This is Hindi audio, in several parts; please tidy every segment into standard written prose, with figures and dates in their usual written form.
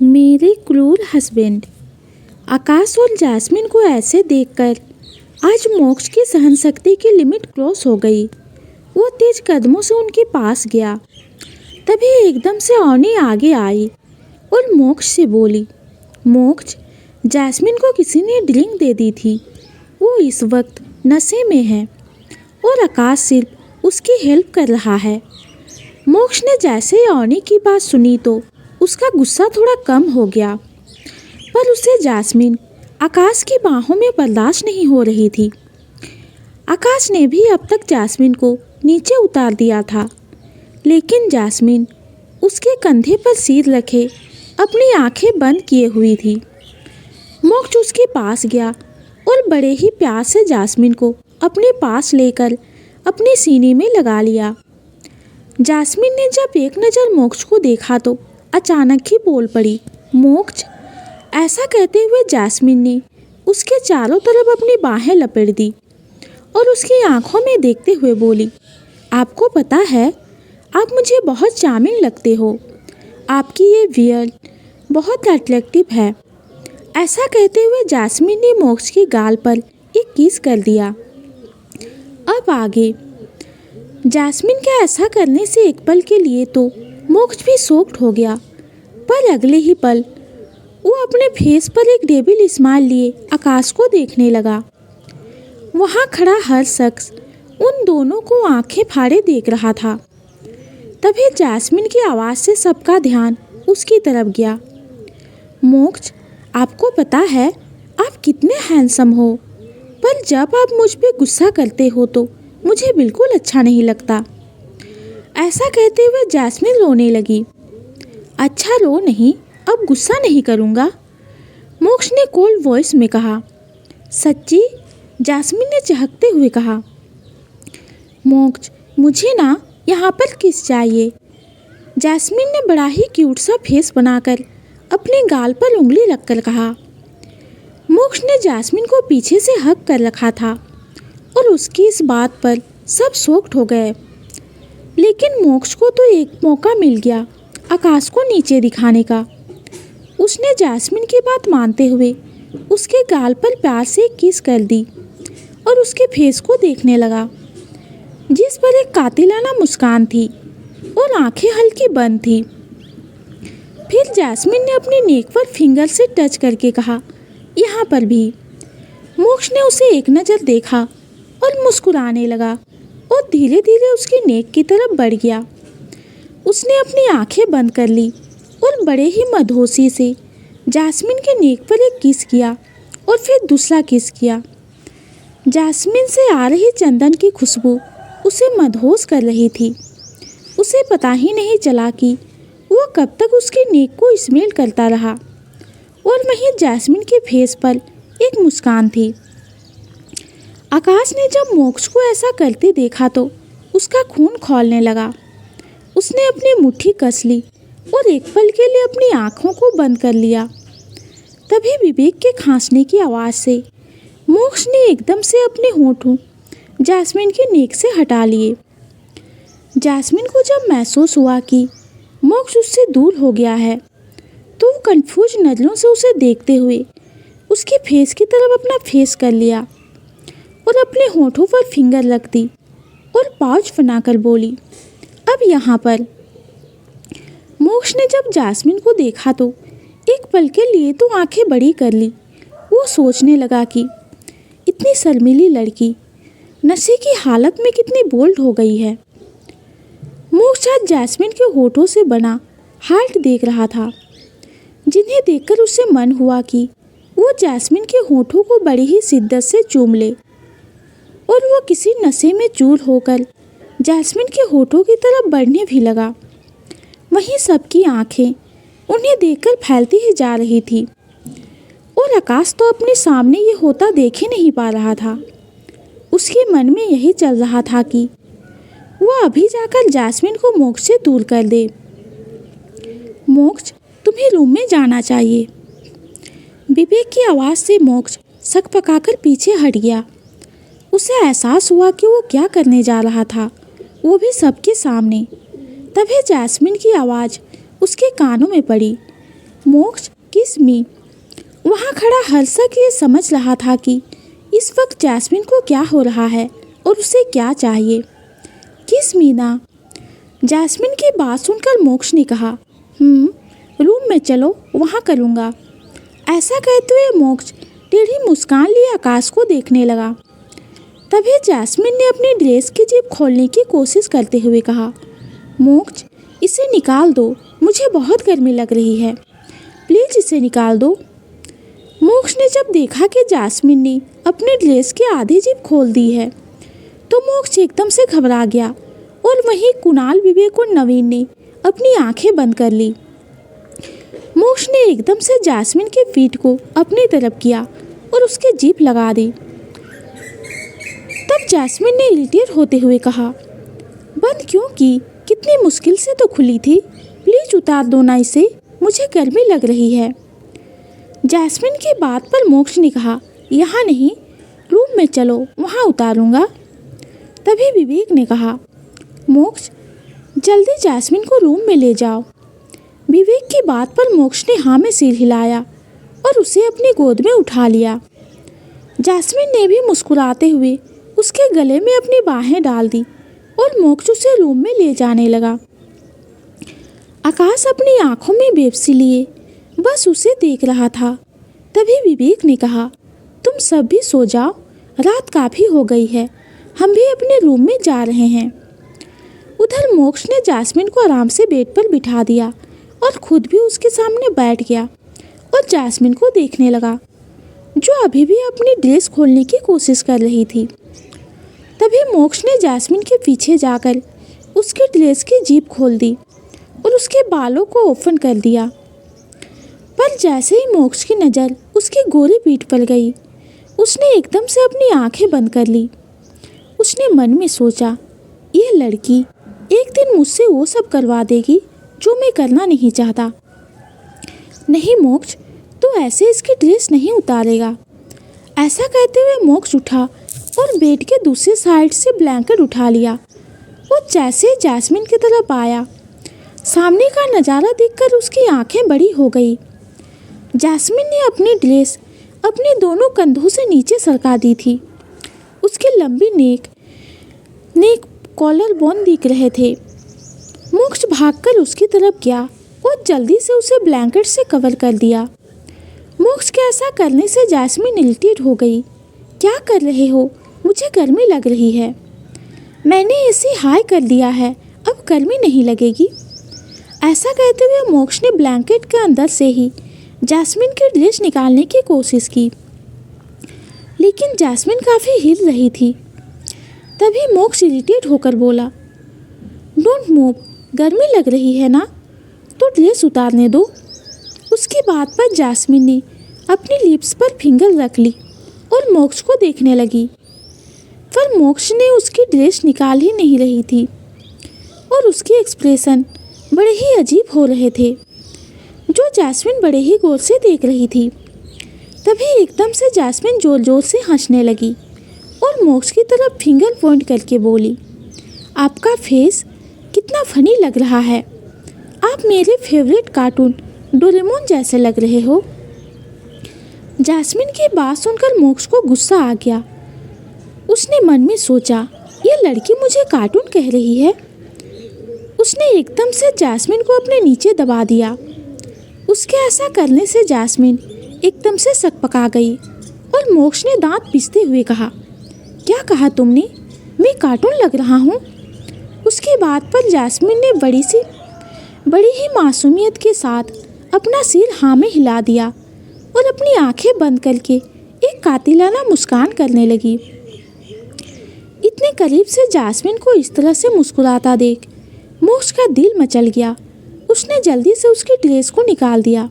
मेरे क्रूर हस्बैंड। आकाश और जैस्मिन को ऐसे देखकर आज मोक्ष की सहनशक्ति की लिमिट क्रॉस हो गई। वो तेज कदमों से उनके पास गया। तभी एकदम से औनी आगे आई और मोक्ष से बोली, मोक्ष, जैस्मिन को किसी ने ड्रिंक दे दी थी। वो इस वक्त नशे में है और आकाश सिर्फ उसकी हेल्प कर रहा है। मोक्ष ने जैसे ही औनी की बात सुनी तो उसका गुस्सा थोड़ा कम हो गया, पर उसे जैस्मिन आकाश की बाहों में बर्दाश्त नहीं हो रही थी। आकाश ने भी अब तक जैस्मिन को नीचे उतार दिया था, लेकिन जैस्मिन उसके कंधे पर सिर रखे अपनी आंखें बंद किए हुई थी। मोक्ष उसके पास गया और बड़े ही प्यार से जैस्मिन को अपने पास लेकर अपने सीने में लगा लिया। जैस्मिन ने जब एक नज़र मोक्ष को देखा तो अचानक ही बोल पड़ी, मोक्ष। ऐसा कहते हुए जैस्मिन ने उसके चारों तरफ अपनी बाहें लपेट दी और उसकी आंखों में देखते हुए बोली, आपको पता है, आप मुझे बहुत चार्मिंग लगते हो। आपकी ये वियर बहुत अट्रैक्टिव है। ऐसा कहते हुए जैस्मिन ने मोक्ष के गाल पर एक किस कर दिया। अब आगे जैस्मिन के ऐसा करने से एक पल के लिए तो मोक्ष भी शॉक्ड हो गया, पर अगले ही पल वो अपने फेस पर एक डेविल स्माइल लिए आकाश को देखने लगा। वहाँ खड़ा हर शख्स उन दोनों को आंखें फाड़े देख रहा था। तभी जैस्मिन की आवाज़ से सबका ध्यान उसकी तरफ गया। मोक्ष, आपको पता है आप कितने हैंडसम हो, पर जब आप मुझ पे गुस्सा करते हो तो मुझे बिल्कुल अच्छा नहीं लगता। ऐसा कहते हुए जैस्मिन रोने लगी। अच्छा रो नहीं, अब गुस्सा नहीं करूँगा, मोक्ष ने कोल्ड वॉइस में कहा। सच्ची? जैस्मिन ने चहकते हुए कहा। मोक्ष, मुझे ना यहाँ पर किस चाहिए। जैस्मिन ने बड़ा ही क्यूट सा फेस बनाकर अपने गाल पर उंगली रखकर कहा। मोक्ष ने जैस्मिन को पीछे से हक कर रखा था और उसकी इस बात पर सब शॉक्ड हो गए। लेकिन मोक्ष को तो एक मौका मिल गया आकाश को नीचे दिखाने का। उसने जैस्मिन की बात मानते हुए उसके गाल पर प्यार से किस कर दी और उसके फेस को देखने लगा, जिस पर एक कातिलाना मुस्कान थी और आंखें हल्की बंद थी। फिर जैस्मिन ने अपनी नेक पर फिंगर से टच करके कहा, यहाँ पर भी। मोक्ष ने उसे एक नज़र देखा और मुस्कुराने लगा और धीरे धीरे उसकी नेक की तरफ बढ़ गया। उसने अपनी आंखें बंद कर ली और बड़े ही मधोसी से जैस्मिन के नेक पर एक किस किया और फिर दूसरा किस किया। जैस्मिन से आ रही चंदन की खुशबू उसे मदहोश कर रही थी। उसे पता ही नहीं चला कि वो कब तक उसके नेक को स्मेल करता रहा और वहीं जैस्मिन के फेस पर एक मुस्कान थी। आकाश ने जब मोक्ष को ऐसा करते देखा तो उसका खून खौलने लगा। उसने अपनी मुट्ठी कस ली और एक पल के लिए अपनी आंखों को बंद कर लिया। तभी विवेक के खांसने की आवाज़ से मोक्ष ने एकदम से अपने होंठों जैस्मिन के नेक से हटा लिए। जैस्मिन को जब महसूस हुआ कि मोक्ष उससे दूर हो गया है तो वो कंफ्यूज नज़रों से उसे देखते हुए उसके फेस की तरफ अपना फेस कर लिया और अपने होंठों पर फिंगर रख दी और पाउच बनाकर बोली, अब यहाँ पर। मोक्ष ने जब जैस्मिन को देखा तो एक पल के लिए तो आंखें बड़ी कर ली। वो सोचने लगा कि इतनी शर्मीली लड़की नशे की हालत में कितनी बोल्ड हो गई है। मोक्ष आज जैस्मिन के होठों से बना हार्ट देख रहा था, जिन्हें देखकर उसे मन हुआ कि वो जैस्मिन के होठों को बड़ी ही शिद्दत से चूम ले और वो किसी नशे में चूर होकर जैस्मिन के होठों की तरफ बढ़ने भी लगा। वहीं सबकी आंखें उन्हें देखकर फैलती ही जा रही थी और आकाश तो अपने सामने ये होता देख ही नहीं पा रहा था। उसके मन में यही चल रहा था कि वो अभी जाकर जैस्मिन को मोक्ष से दूर कर दे। मोक्ष, तुम्हें रूम में जाना चाहिए। विवेक की आवाज़ से मोक्ष सक पकाकर पीछे हट गया। उसे एहसास हुआ कि वो क्या करने जा रहा था, वो भी सबके सामने। तभी जैस्मिन की आवाज़ उसके कानों में पड़ी, मोक्ष किस मी। वहाँ खड़ा हर्षक ये समझ रहा था कि इस वक्त जैस्मिन को क्या हो रहा है और उसे क्या चाहिए। किस मीना। जैस्मिन की बात सुनकर मोक्ष ने कहा, रूम में चलो, वहाँ करूँगा। ऐसा कहते हुए मोक्ष टेढ़ी मुस्कान लिए आकाश को देखने लगा। तभी जैस्मिन ने अपनी ड्रेस की जेब खोलने की कोशिश करते हुए कहा, मोक्ष इसे निकाल दो, मुझे बहुत गर्मी लग रही है, प्लीज़ इसे निकाल दो। मोक्ष ने जब देखा कि जैस्मिन ने अपने ड्रेस की आधी जेब खोल दी है तो मोक्ष एकदम से घबरा गया और वहीं कुणाल, विवेक और नवीन ने अपनी आंखें बंद कर ली। मोक्ष ने एकदम से जैस्मिन के फीट को अपनी तरफ किया और उसकी जीभ लगा दी। तब जैस्मिन ने इरिटेट होते हुए कहा, बंद क्यों की? कितनी मुश्किल से तो खुली थी, प्लीज उतार दो ना इसे, मुझे गर्मी लग रही है। जैस्मिन की बात पर मोक्ष ने कहा, यहाँ नहीं, रूम में चलो, वहाँ उतारूंगा। तभी विवेक ने कहा, मोक्ष जल्दी जैस्मिन को रूम में ले जाओ। विवेक की बात पर मोक्ष ने हाँ में सिर हिलाया और उसे अपनी गोद में उठा लिया। जैस्मिन ने भी मुस्कुराते हुए उसके गले में अपनी बाहें डाल दी और मोक्ष उसे रूम में ले जाने लगा। आकाश अपनी आंखों में बेबसी लिए बस उसे देख रहा था। तभी विवेक ने कहा, तुम सब भी सो जाओ, रात काफ़ी हो गई है, हम भी अपने रूम में जा रहे हैं। उधर मोक्ष ने जैस्मिन को आराम से बेड पर बिठा दिया और खुद भी उसके सामने बैठ गया और जैस्मिन को देखने लगा, जो अभी भी अपनी ड्रेस खोलने की कोशिश कर रही थी। तभी मोक्ष ने जैस्मिन के पीछे जाकर उसकी ड्रेस की जीप खोल दी और उसके बालों को ओपन कर दिया। पर जैसे ही मोक्ष की नज़र उसकी गोरी पीठ पर गई, उसने एकदम से अपनी आंखें बंद कर ली। उसने मन में सोचा, ये लड़की एक दिन मुझसे वो सब करवा देगी जो मैं करना नहीं चाहता। नहीं मोक्ष, तो ऐसे इसकी ड्रेस नहीं उतारेगा। ऐसा कहते हुए मोक्ष उठा और बेड के दूसरी साइड से ब्लैंकेट उठा लिया और जैसे जैस्मिन की तरफ आया, सामने का नज़ारा देखकर उसकी आंखें बड़ी हो गई। जैस्मिन ने अपनी ड्रेस अपने दोनों कंधों से नीचे सरका दी थी। उसकी लंबी नेक कॉलर बोन दिख रहे थे। मोक्ष भागकर उसकी तरफ गया और जल्दी से उसे ब्लैंकेट से कवर कर दिया। मोक्ष के ऐसा करने से जैस्मिन इरिटेट हो गई। क्या कर रहे हो? मुझे गर्मी लग रही है। मैंने एसी हाई कर दिया है, अब गर्मी नहीं लगेगी। ऐसा कहते हुए मोक्ष ने ब्लैंकेट के अंदर से ही जैस्मिन की ड्रेस निकालने की कोशिश की, लेकिन जैस्मिन काफ़ी हिल रही थी। तभी मोक्ष इरिटेट होकर बोला, डोंट मूव, गर्मी लग रही है ना, तो ड्रेस उतारने दो। उसकी बात पर जैस्मिन ने अपनी लिप्स पर फिंगर रख ली और मोक्ष को देखने लगी, पर मोक्ष ने उसकी ड्रेस निकाल ही नहीं रही थी और उसके एक्सप्रेशन बड़े ही अजीब हो रहे थे, जो जैस्मिन बड़े ही गौर से देख रही थी। तभी एकदम से जैस्मिन जोर जोर से हंसने लगी और मोक्ष की तरफ फिंगर पॉइंट करके बोली, आपका फेस कितना फनी लग रहा है, आप मेरे फेवरेट कार्टून डोरेमोन जैसे लग रहे हो। जैस्मिन की बात सुनकर मोक्ष को गुस्सा आ गया। उसने मन में सोचा, ये लड़की मुझे कार्टून कह रही है। उसने एकदम से जैस्मिन को अपने नीचे दबा दिया। उसके ऐसा करने से जैस्मिन एकदम से सकपका गई और मोक्ष ने दांत पीसते हुए कहा, क्या कहा तुमने? मैं कार्टून लग रहा हूँ? उसकी बात पर जैस्मिन ने बड़ी ही मासूमियत के साथ अपना सिर हाँ में हिला दिया और अपनी आंखें बंद करके एक कातिलाना मुस्कान करने लगी। इतने करीब से जैस्मिन को इस तरह से मुस्कुराता देख मोक्ष का दिल मचल गया। उसने जल्दी से उसकी ड्रेस को निकाल दिया,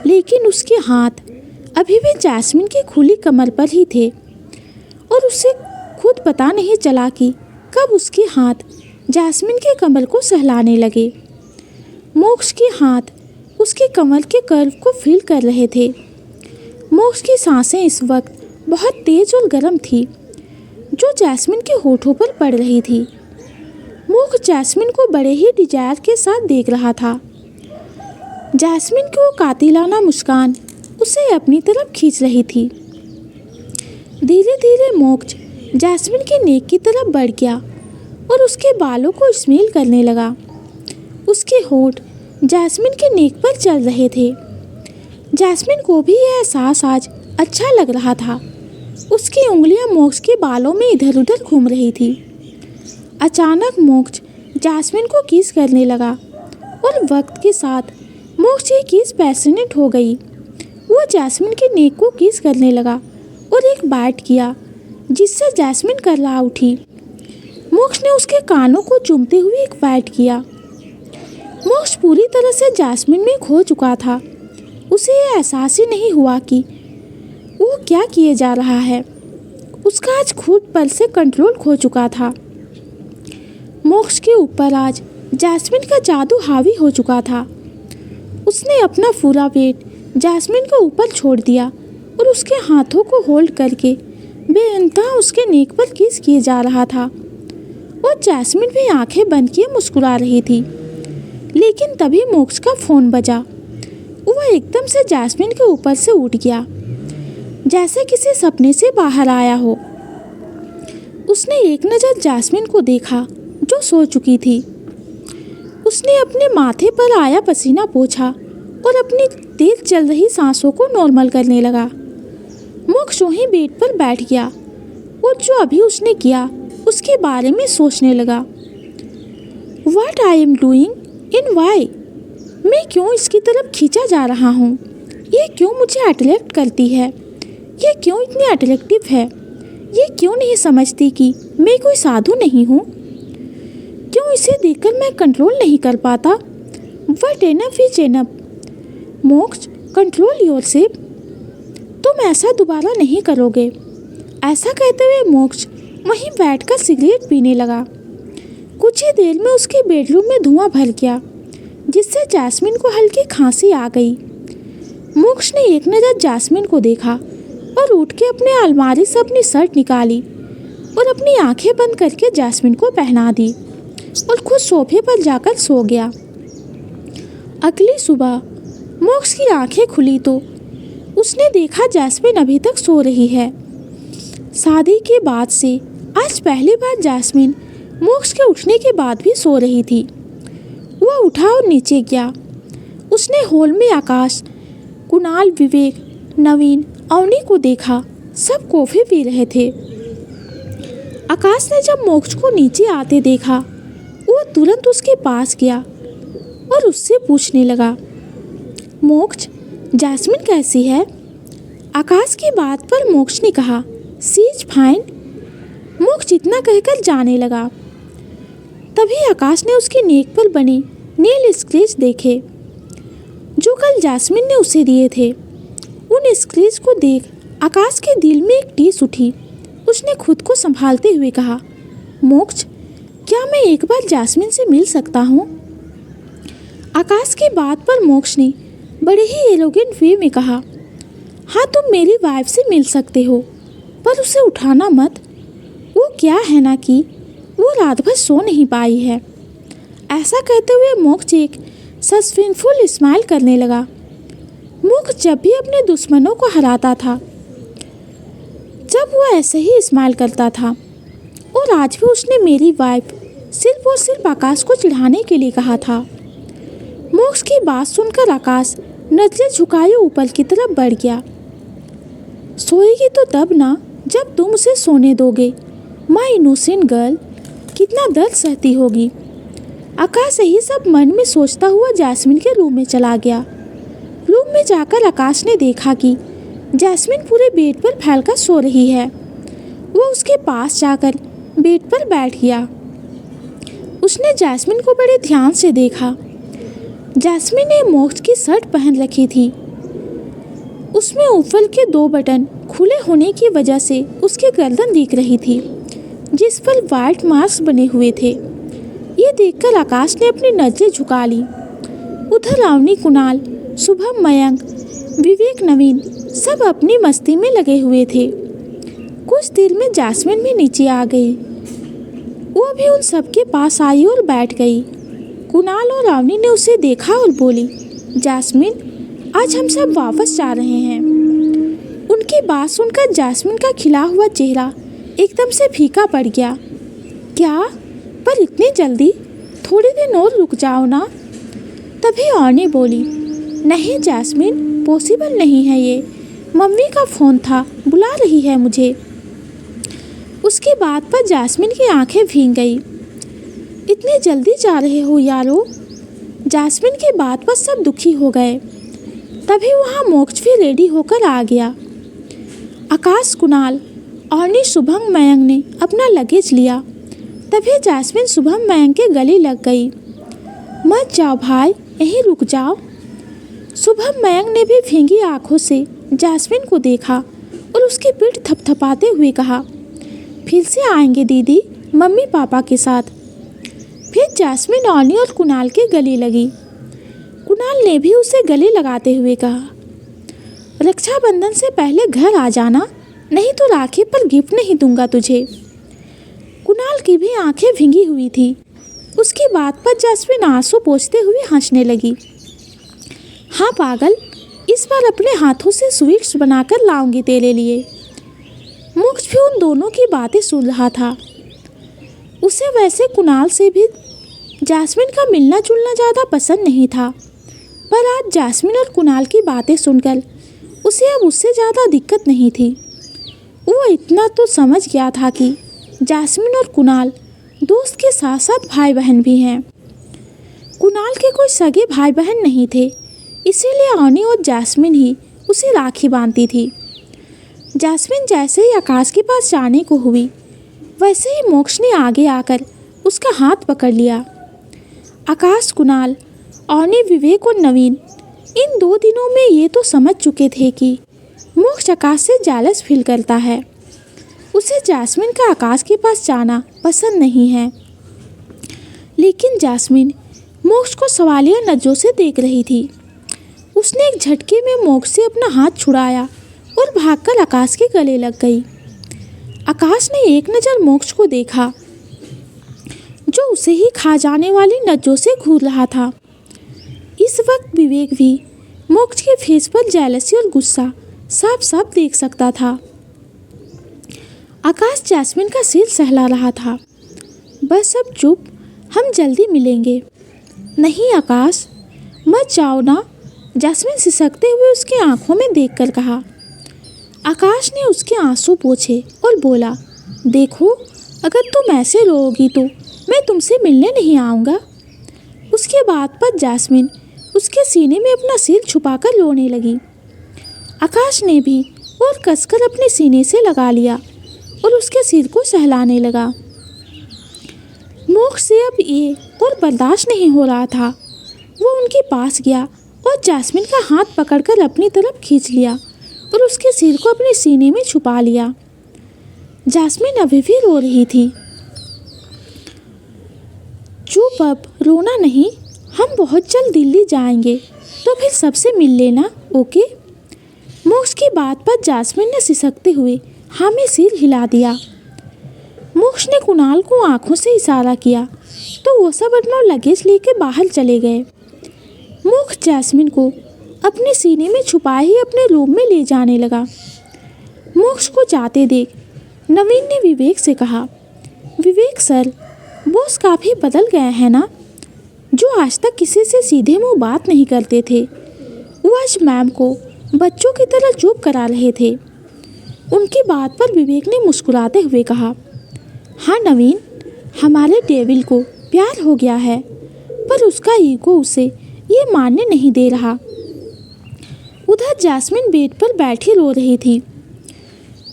लेकिन उसके हाथ अभी भी जैस्मिन की खुली कमर पर ही थे और उसे खुद पता नहीं चला कि कब उसके हाथ जैस्मिन के कमर को सहलाने लगे। मोक्ष के हाथ उसकी कमर के कर्व को फील कर रहे थे। मोक्ष की सांसें इस वक्त बहुत तेज और गर्म थी, जो जैस्मिन के होठों पर पड़ रही थी। मोक्ष जैस्मिन को बड़े ही डिजायर के साथ देख रहा था। जैस्मिन की वो कातिलाना मुस्कान उसे अपनी तरफ खींच रही थी। धीरे धीरे मोक्ष जैस्मिन के नेक की तरफ बढ़ गया और उसके बालों को स्मेल करने लगा। उसके होंठ जैस्मिन के नेक पर चल रहे थे। जैस्मिन को भी यह एहसास आज अच्छा लग रहा था। उसकी उंगलियां मोक्ष के बालों में इधर उधर घूम रही थी। अचानक मोक्ष जैस्मिन को किस करने लगा और वक्त के साथ मोक्ष की किस पैशनेट हो गई। वो जैस्मिन के नेक को किस करने लगा और एक बाइट किया जिससे जैस्मिन कर्रा उठी। मोक्ष ने उसके कानों को चूमते हुए एक बाइट किया। मोक्ष पूरी तरह से जैस्मिन में खो चुका था। उसे यह एहसास ही नहीं हुआ कि वो क्या किए जा रहा है। उसका आज खुद पर से कंट्रोल खो चुका था। मोक्ष के ऊपर आज जैस्मिन का जादू हावी हो चुका था। उसने अपना पूरा वेट जैस्मिन के ऊपर छोड़ दिया और उसके हाथों को होल्ड करके बेइंतहा उसके नेक पर किस किए जा रहा था। और जैस्मिन भी आंखें बंद किए मुस्कुरा रही थी। लेकिन तभी मोक्ष का फ़ोन बजा। वह एकदम से जैस्मिन के ऊपर से उठ गया, जैसे किसी सपने से बाहर आया हो। उसने एक नज़र जैस्मिन को देखा जो सो चुकी थी। उसने अपने माथे पर आया पसीना पोंछा और अपनी तेज चल रही सांसों को नॉर्मल करने लगा। मोक्ष वहीं बेड पर बैठ गया और जो अभी उसने किया उसके बारे में सोचने लगा। What I am doing and why? मैं क्यों इसकी तरफ खींचा जा रहा हूँ? ये क्यों मुझे अट्रैक्ट करती है? ये क्यों इतनी अट्रैक्टिव है? ये क्यों नहीं समझती कि मैं कोई साधु नहीं हूँ? क्यों इसे देखकर मैं कंट्रोल नहीं कर पाता? What enough is enough? मोक्ष, कंट्रोल योरसेल्फ। तुम ऐसा दोबारा नहीं करोगे। ऐसा कहते हुए मोक्ष वहीं बैठकर सिगरेट पीने लगा। कुछ ही देर में उसके बेडरूम में धुआं भर गया, जिससे जैस्मिन को हल्की खांसी आ गई। मोक्ष ने एक नज़र जैस्मिन को देखा और उठ के अपने अलमारी से अपनी शर्ट निकाली और अपनी आंखें बंद करके जैस्मिन को पहना दी और खुद सोफे पर जाकर सो गया। अगली सुबह मोक्ष की आंखें खुली तो उसने देखा जैस्मिन अभी तक सो रही है। शादी के बाद से आज पहली बार जैस्मिन मोक्ष के उठने के बाद भी सो रही थी। वह उठा और नीचे गया। उसने हॉल में आकाश, कुणाल, विवेक, नवीन, अवनी को देखा। सब कॉफ़ी पी रहे थे। आकाश ने जब मोक्ष को नीचे आते देखा, वो तुरंत उसके पास गया और उससे पूछने लगा, मोक्ष, जैस्मिन कैसी है? आकाश की बात पर मोक्ष ने कहा, शी इज फाइन। मोक्ष इतना कहकर जाने लगा। तभी आकाश ने उसके नेक पर बने नेल स्क्रैच देखे जो कल जैस्मिन ने उसे दिए थे। उन स्क्रैच को देख आकाश के दिल में एक टीस उठी। उसने खुद को संभालते हुए कहा, मोक्ष, क्या मैं एक बार जैस्मिन से मिल सकता हूँ? आकाश की बात पर मोक्ष ने बड़े ही एरोगेंट वे में कहा, हाँ, तुम मेरी वाइफ से मिल सकते हो, पर उसे उठाना मत। वो क्या है ना कि वो रात भर सो नहीं पाई है। ऐसा कहते हुए मोक्ष एक सस्पेंसफुल स्माइल करने लगा। मोक्ष जब भी अपने दुश्मनों को हराता था, जब वो ऐसे ही स्माइल करता था, और आज भी उसने मेरी वाइफ सिर्फ और सिर्फ आकाश को चिढ़ाने के लिए कहा था। मोक्ष की बात सुनकर आकाश नजरें झुकाए ऊपर की तरफ बढ़ गया। सोएगी तो तब ना जब तुम उसे सोने दोगे। माय इनोसेंट गर्ल, कितना दर्द सहती होगी। आकाश यही सब मन में सोचता हुआ जैस्मिन के रूम में चला गया। रूम में जाकर आकाश ने देखा कि जैस्मिन पूरे बेड पर फैलकर सो रही है। वो उसके पास जाकर बेड पर बैठ गया। उसने जैस्मिन को बड़े ध्यान से देखा। जैस्मिन ने मोक्ष की शर्ट पहन रखी थी। उसमें ऊपर के 2 बटन खुले होने की वजह से उसकी गर्दन दिख रही थी, जिस पर वाइट मार्क्स बने हुए थे। ये देखकर आकाश ने अपनी नजरें झुका ली। उधर अवनी, कुणाल, शुभम, मयंक, विवेक, नवीन सब अपनी मस्ती में लगे हुए थे। कुछ देर में जैस्मिन भी नीचे आ गई। वो भी उन सबके पास आई और बैठ गई। कुणाल और अवनी ने उसे देखा और बोली, जास्मिन, आज हम सब वापस जा रहे हैं। उनकी बात सुनकर जास्मिन का खिला हुआ चेहरा एकदम से फीका पड़ गया। क्या? पर इतनी जल्दी? थोड़ी देर और रुक जाओ ना। तभी औनी बोली, नहीं जास्मिन, पॉसिबल नहीं है ये। मम्मी का फ़ोन था, बुला रही है मुझे। उसकी बात पर जास्मिन की आंखें भीग गई। इतनी जल्दी जा रहे हो यारो? जास्मिन की बात पर सब दुखी हो गए। तभी वहाँ मोक्ष भी रेडी होकर आ गया। आकाश, कुणाल और शुभम मयंक ने अपना लगेज लिया। तभी जास्मिन शुभम मयंक के गले लग गई। मत जाओ भाई, यहीं रुक जाओ। शुभम मयंक ने भी भींगी आंखों से जास्मिन को देखा और उसकी पीठ थपथपाते हुए कहा, फिर से आएंगे दीदी, मम्मी पापा के साथ। फिर जास्मिन औनी और कुणाल के गले लगी। कुणाल ने भी उसे गले लगाते हुए कहा, रक्षाबंधन से पहले घर आ जाना, नहीं तो राखी पर गिफ्ट नहीं दूंगा तुझे। कुणाल की भी आंखें भींगी हुई थी। उसकी बात पर जास्मिन आंसू पोंछते हुए हंसने लगी। हाँ पागल, इस बार अपने हाथों से स्वीट्स बनाकर लाऊंगी तेरे लिए। मोक्ष भी उन दोनों की बातें सुन रहा था। उसे वैसे कुणाल से भी जास्मिन का मिलना जुलना ज़्यादा पसंद नहीं था, पर आज जास्मिन और कुणाल की बातें सुनकर उसे अब उससे ज़्यादा दिक्कत नहीं थी। वो इतना तो समझ गया था कि जास्मिन और कुणाल दोस्त के साथ साथ भाई बहन भी हैं। कुणाल के कोई सगे भाई बहन नहीं थे, इसीलिए औनी और जास्मिन ही उसे राखी बांधती थी। जास्मिन जैसे ही आकाश के पास जाने को हुई, वैसे ही मोक्ष ने आगे आकर उसका हाथ पकड़ लिया। आकाश, कुणाल, औनी, विवेक और नवीन इन 2 दिनों में ये तो समझ चुके थे कि मोक्ष आकाश से जेलस फील करता है। उसे जास्मिन का आकाश के पास जाना पसंद नहीं है। लेकिन जास्मिन मोक्ष को सवालिया नज़रों से देख रही थी। उसने एक झटके में मोक्ष से अपना हाथ छुड़ाया और भागकर आकाश के गले लग गई। आकाश ने एक नज़र मोक्ष को देखा, जो उसे ही खा जाने वाली नज़रों से घूर रहा था। इस वक्त विवेक भी मोक्ष के फेस पर जेलसी और गुस्सा साफ साफ देख सकता था। आकाश जास्मिन का सिर सहला रहा था। बस अब चुप, हम जल्दी मिलेंगे। नहीं आकाश, मत जाओ ना, जास्मिन सिसकते हुए उसकी आंखों में देखकर कहा। आकाश ने उसके आंसू पोंछे और बोला, देखो, अगर तुम ऐसे रोओगी तो मैं तुमसे मिलने नहीं आऊँगा। उसके बाद पर जास्मिन उसके सीने में अपना सिर छुपाकर रोने लगी। आकाश ने भी और कसकर अपने सीने से लगा लिया और उसके सिर को सहलाने लगा। मोक्ष से अब ये और बर्दाश्त नहीं हो रहा था। वो उनके पास गया और जास्मिन का हाथ पकड़कर अपनी तरफ खींच लिया और उसके सिर को अपने सीने में छुपा लिया। जास्मिन अभी भी रो रही थी। चुप, अब रोना नहीं, हम बहुत जल्द दिल्ली जाएंगे, तो फिर सबसे मिल लेना, ओके। मोक्ष की बात पर जास्मिन ने सिसकते हुए हाँ में सिर हिला दिया। मोक्ष ने कुणाल को आंखों से इशारा किया तो वो सब अपना लगेज लेकर बाहर चले गए। मोक्ष जास्मिन को अपने सीने में छुपाए ही अपने रूम में ले जाने लगा। मोक्ष को जाते देख नवीन ने विवेक से कहा, विवेक सर, बॉस काफ़ी बदल गए हैं ना। जो आज तक किसी से सीधे मुंह बात नहीं करते थे, वो आज मैम को बच्चों की तरह चुप करा रहे थे। उनकी बात पर विवेक ने मुस्कुराते हुए कहा, हाँ नवीन, हमारे डेविल को प्यार हो गया है, पर उसका ईगो उसे ये मानने नहीं दे रहा। उधर जास्मिन बेड पर बैठी रो रही थी।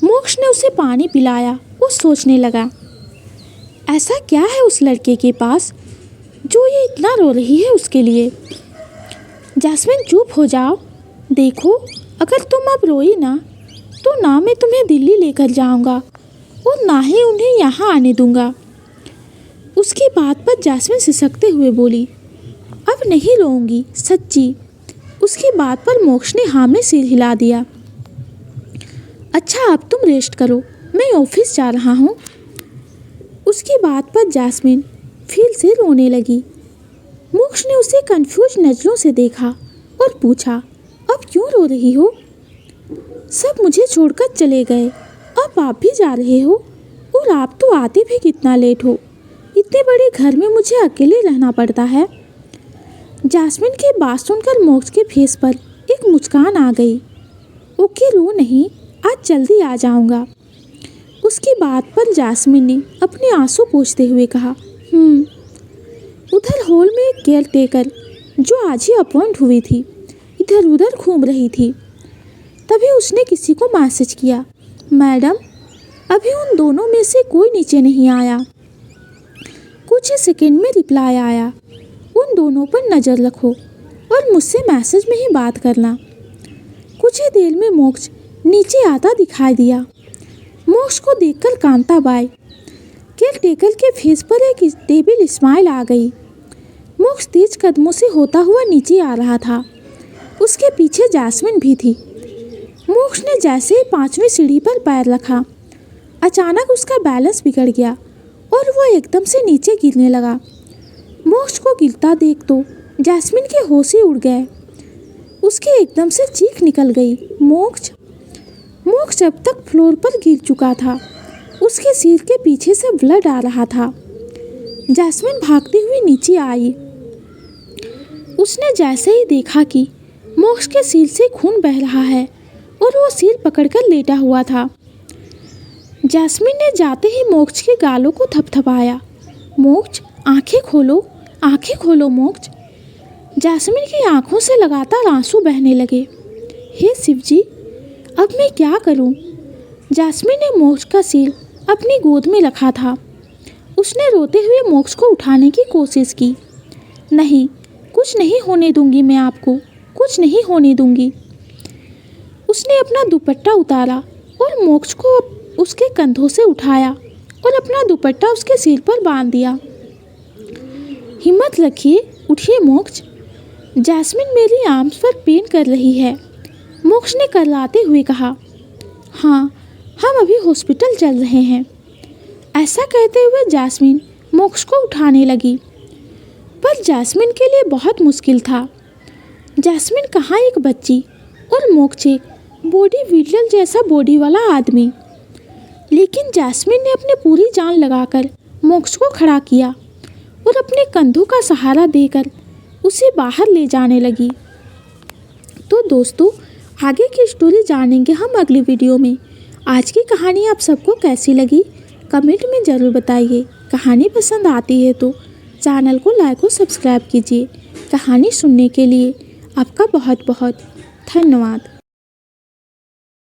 मोक्ष ने उसे पानी पिलाया। वो सोचने लगा, ऐसा क्या है उस लड़के के पास जो ये इतना रो रही है उसके लिए। जास्मिन चुप हो जाओ, देखो, अगर तुम अब रोई ना तो ना मैं तुम्हें दिल्ली लेकर जाऊंगा और ना ही उन्हें यहाँ आने दूंगा। उसकी बात पर जास्मिन सिसकते हुए बोली, अब नहीं रोऊंगी, सच्ची। उसकी बात पर मोक्ष ने हाँ में सिर हिला दिया। अच्छा, अब तुम रेस्ट करो, मैं ऑफिस जा रहा हूँ। उसकी बात पर जास्मिन फिर से रोने लगी। मोक्ष ने उसे कंफ्यूज नज़रों से देखा और पूछा, अब क्यों रो रही हो? सब मुझे छोड़कर चले गए, अब आप भी जा रहे हो, और आप तो आते भी कितना लेट हो। इतने बड़े घर में मुझे अकेले रहना पड़ता है। जैस्मिन की बात सुनकर मोक्ष के फेस पर एक मुस्कान आ गई। ओके, रो नहीं, आज जल्दी आ जाऊंगा। उसकी बात पर जैस्मिन ने अपने आंसू पोंछते हुए कहा, उधर हॉल में एक केयर टेकर जो आज ही अपॉइंट हुई थी इधर उधर घूम रही थी। तभी उसने किसी को मैसेज किया, मैडम अभी उन दोनों में से कोई नीचे नहीं आया। कुछ ही सेकंड में रिप्लाई आया, उन दोनों पर नज़र रखो और मुझसे मैसेज में ही बात करना। कुछ ही देर में मोक्ष नीचे आता दिखाई दिया। मोक्ष को देखकर कांता बाई केयर टेकर के फेस पर एक टेबल स्माइल आ गई। मोक्ष तेज कदमों से होता हुआ नीचे आ रहा था। उसके पीछे जैस्मिन भी थी। मोक्ष ने जैसे ही 5वीं सीढ़ी पर पैर रखा, अचानक उसका बैलेंस बिगड़ गया और वह एकदम से नीचे गिरने लगा। मोक्ष को गिरता देख तो जैस्मिन के होश ही उड़ गए। उसके एकदम से चीख निकल गई, मोक्ष! मोक्ष अब तक फ्लोर पर गिर चुका था। उसके सिर के पीछे से ब्लड आ रहा था। जैस्मिन भागती हुई नीचे आई। उसने जैसे ही देखा कि मोक्ष के सिर से खून बह रहा है और वो सिर पकड़कर लेटा हुआ था, जैस्मिन ने जाते ही मोक्ष के गालों को थपथपाया। मोक्ष, आंखें खोलो, आंखें खोलो मोक्ष! जैस्मिन की आंखों से लगातार आंसू बहने लगे। हे शिव जी, अब मैं क्या करूं? जैस्मिन ने मोक्ष का सिर अपनी गोद में रखा था। उसने रोते हुए मोक्ष को उठाने की कोशिश की। नहीं, कुछ नहीं होने दूंगी मैं आपको, कुछ नहीं होने दूंगी। उसने अपना दुपट्टा उतारा और मोक्ष को उसके कंधों से उठाया और अपना दुपट्टा उसके सिर पर बांध दिया। हिम्मत रखिए, उठिए मोक्ष। जैस्मिन मेरी आर्म्स पर पेन कर रही है, मोक्ष ने करलाते हुए कहा। हाँ, हम अभी हॉस्पिटल चल रहे हैं। ऐसा कहते हुए जैस्मिन मोक्ष को उठाने लगी, पर जैस्मिन के लिए बहुत मुश्किल था। जैस्मिन कहाँ एक बच्ची और मोक्ष एक बॉडी बिल्डर जैसा बॉडी वाला आदमी। लेकिन जैस्मिन ने अपनी पूरी जान लगाकर मोक्ष को खड़ा किया और अपने कंधों का सहारा देकर उसे बाहर ले जाने लगी। तो दोस्तों, आगे की स्टोरी जानेंगे हम अगली वीडियो में। आज की कहानी आप सबको कैसी लगी कमेंट में ज़रूर बताइए। कहानी पसंद आती है तो चैनल को लाइक और सब्सक्राइब कीजिए। कहानी सुनने के लिए आपका बहुत बहुत धन्यवाद।